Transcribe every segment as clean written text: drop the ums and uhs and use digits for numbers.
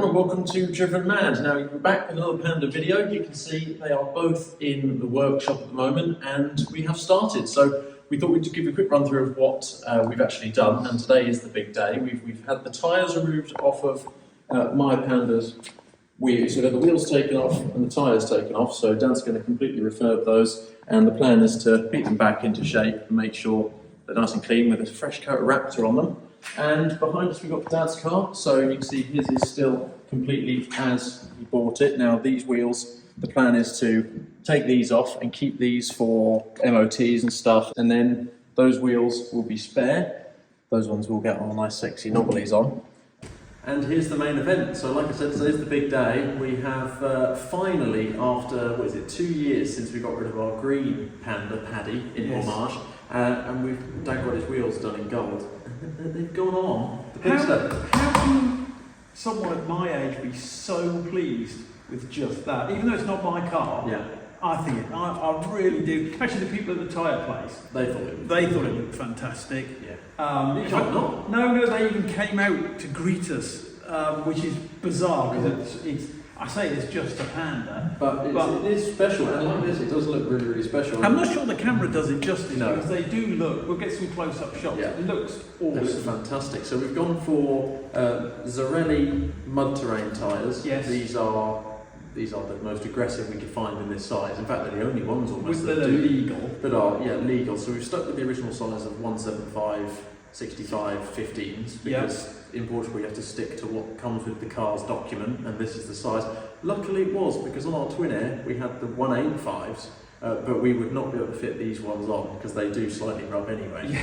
everyone and welcome to Drivenmad. Now we're back with another Panda video. You can see they are both in the workshop at the moment and we have started. So we thought we'd just give you a quick run through of what we've actually done, and today is the big day. We've had the tyres removed off of my Panda's wheels. So we've had the wheels taken off and the tyres taken off, so Dan's going to completely refurb those, and the plan is to beat them back into shape and make sure they're nice and clean with a fresh coat of Raptor on them. And behind us we've got Dad's car, so you can see his is still completely as he bought it. Now these wheels, the plan is to take these off and keep these for MOTs and stuff, and then those wheels will be spare. Those ones will get all nice sexy knobblies on. And here's the main event. So like I said, today's the big day. We have finally, after, 2 years since we got rid of our green Panda Paddy in homage, and Dad got his wheels done in gold. They've gone on. How can someone at my age be so pleased with just that? Even though it's not my car, yeah. I really do. Especially the people at the tyre place. They thought it looked fantastic. Yeah. In fact, no, they even came out to greet us, which is bizarre because I say it's just a Panda, but it is special, and like this, it does look really, really special. I'm not sure the camera does it justice, no. Because they do look. We'll get some close-up shots. Yeah. It looks awesome. It looks fantastic. So we've gone for Zarelli mud terrain tyres. Yes. These are the most aggressive we could find in this size. In fact, they're the only ones almost that are legal. That are legal. So we've stuck with the original size of 175. 65 15s, because in Portugal you have to stick to what comes with the car's document, and this is the size. Luckily it was, because on our Twin Air we had the 185s, but we would not be able to fit these ones on because they do slightly rub anyway.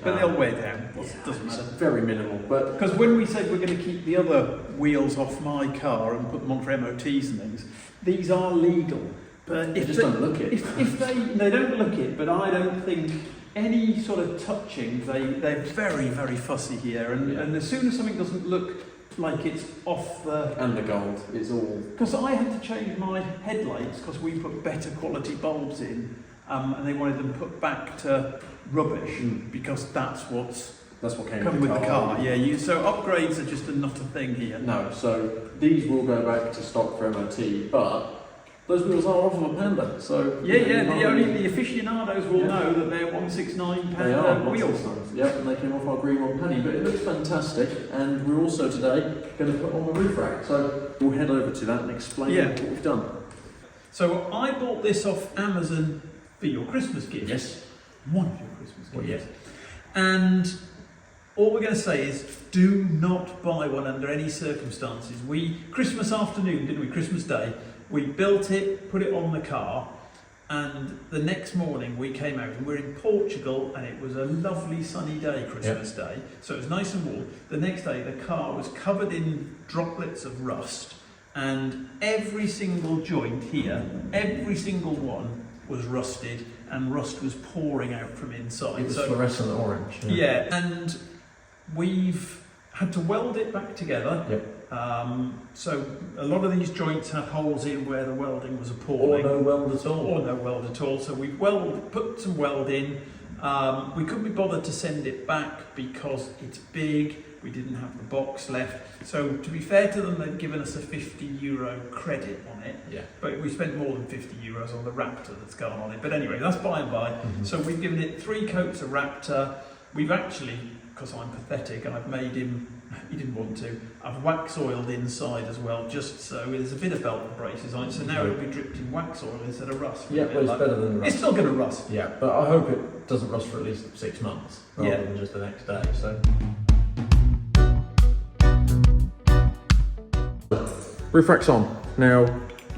But they'll wear down. It doesn't matter. Very minimal, but because when we said we're going to keep the other wheels off my car and put them on for MOTs and things, these are legal. But they just don't look it. If they don't look it, but I don't think any sort of touching, they're very, very fussy here, and as soon as something doesn't look like it's off the... And the gold, it's all... Because I had to change my headlights because we put better quality bulbs in, and they wanted them put back to rubbish, because that's what came with the car. Yeah, so upgrades are just not a thing here. No, so these will go back to stock for MOT, but those wheels are off of a Panda, so... The aficionados will know that they're 169 Panda wheels. Yep, and they came off our green one Paddy, but it looks fantastic, and we're also today going to put on the roof rack, so we'll head over to that and explain what we've done. So I bought this off Amazon for your Christmas gift. Yes. One of your Christmas gifts. Yes. And all we're going to say is, do not buy one under any circumstances. Christmas afternoon, didn't we? Christmas Day. We built it, put it on the car, and the next morning we came out, and we're in Portugal, and it was a lovely sunny day, Christmas Day, so it was nice and warm. The next day the car was covered in droplets of rust, and every single joint here, every single one was rusted, and rust was pouring out from inside. It was fluorescent orange. Yeah, and we've had to weld it back together. Yep. So a lot of these joints have holes in where the welding was appalling. Or no weld at all. So we've put some weld in. We couldn't be bothered to send it back because it's big. We didn't have the box left. So to be fair to them, they've given us a €50 credit on it. Yeah. But we spent more than €50 on the Raptor that's gone on it. But anyway, that's by and by. So we've given it 3 coats of Raptor. We've actually, because I'm pathetic, I've made him, he didn't want to, I've wax oiled inside as well, just so there's a bit of belt and braces on it, so now it'll be dripped in wax oil instead of rust. Yeah, but it's better than rust. It's still going to rust. Yeah, but I hope it doesn't rust for at least 6 months, rather than just the next day, so. Roof rack's on. Now,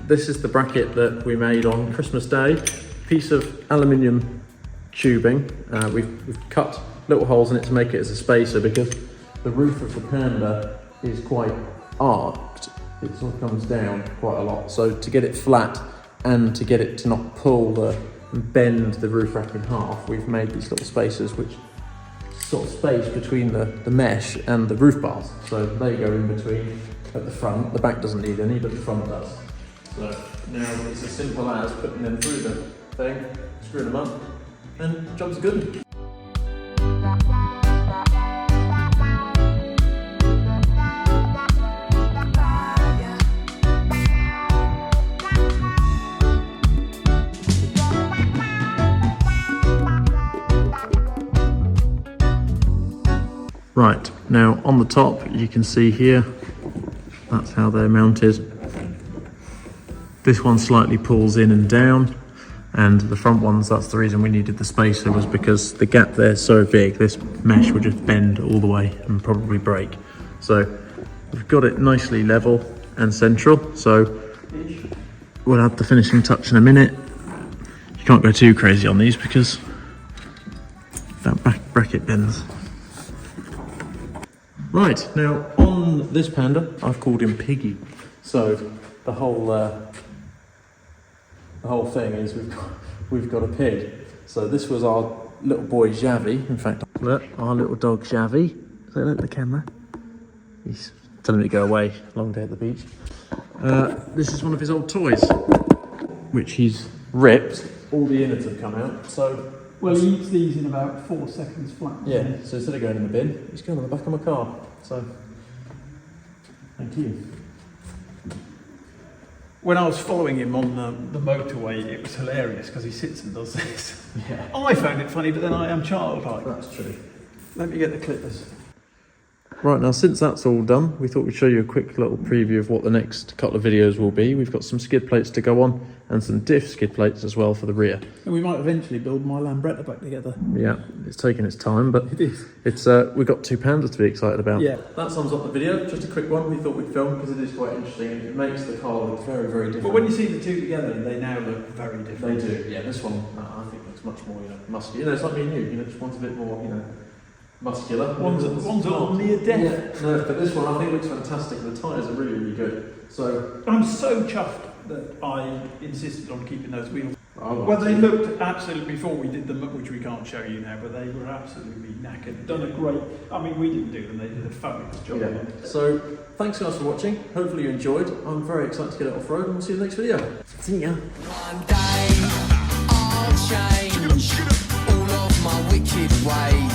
this is the bracket that we made on Christmas Day. Piece of aluminium tubing. We've cut little holes in it to make it as a spacer, because the roof of the Panda is quite arced. It sort of comes down quite a lot. So to get it flat and to get it to not pull and bend the roof rack in half, we've made these little spacers which sort of space between the mesh and the roof bars. So they go in between at the front. The back doesn't need any, but the front does. So now it's as simple as putting them through the thing, screwing them up, and job's good. Now on the top you can see here, that's how they're mounted. This one slightly pulls in and down, and the front ones, that's the reason we needed the spacer, was because the gap there is so big, this mesh would just bend all the way and probably break. So we've got it nicely level and central, so we'll add the finishing touch in a minute. You can't go too crazy on these because that back bracket bends. Right, now on this Panda, I've called him Piggy. So the whole thing is we've got a pig. So this was our little boy Xavi. In fact, look, our little dog Xavi. So look at the camera. He's telling me to go away. Long day at the beach. This is one of his old toys, which he's ripped. All the innards have come out. So well, he eats these in about 4 seconds flat. yeah. So instead of going in the bin, he's going on the back of my car. So thank you. When I was following him on the motorway, it was hilarious because he sits and does this. Yeah. I found it funny, but then I am childlike. That's true. Let me get the clippers. Right, now since that's all done, we thought we'd show you a quick little preview of what the next couple of videos will be. We've got some skid plates to go on and some diff skid plates as well for the rear. And we might eventually build my Lambretta back together. Yeah, it's taking its time, but It is. it's we've got 2 Pandas to be excited about. Yeah. That sums up the video. Just a quick one we thought we'd film because it is quite interesting. It makes the car look very, very different. But when you see the two together, they now look very different. They do, yeah. This one, I think, looks much more, muscular. It's like me and you. Just one's a bit more, muscular. One's on near death. Yeah, no, but this one I think looks fantastic. The tyres are really, really good. So I'm so chuffed that I insisted on keeping those wheels. well, They looked absolutely, before we did them, which we can't show you now, but they were absolutely knackered. Done a great, we didn't do them, they did a fabulous job. yeah. So thanks guys for watching. Hopefully you enjoyed. I'm very excited to get it off road, and we'll see you in the next video. See ya. One day I'll change all of my wicked ways.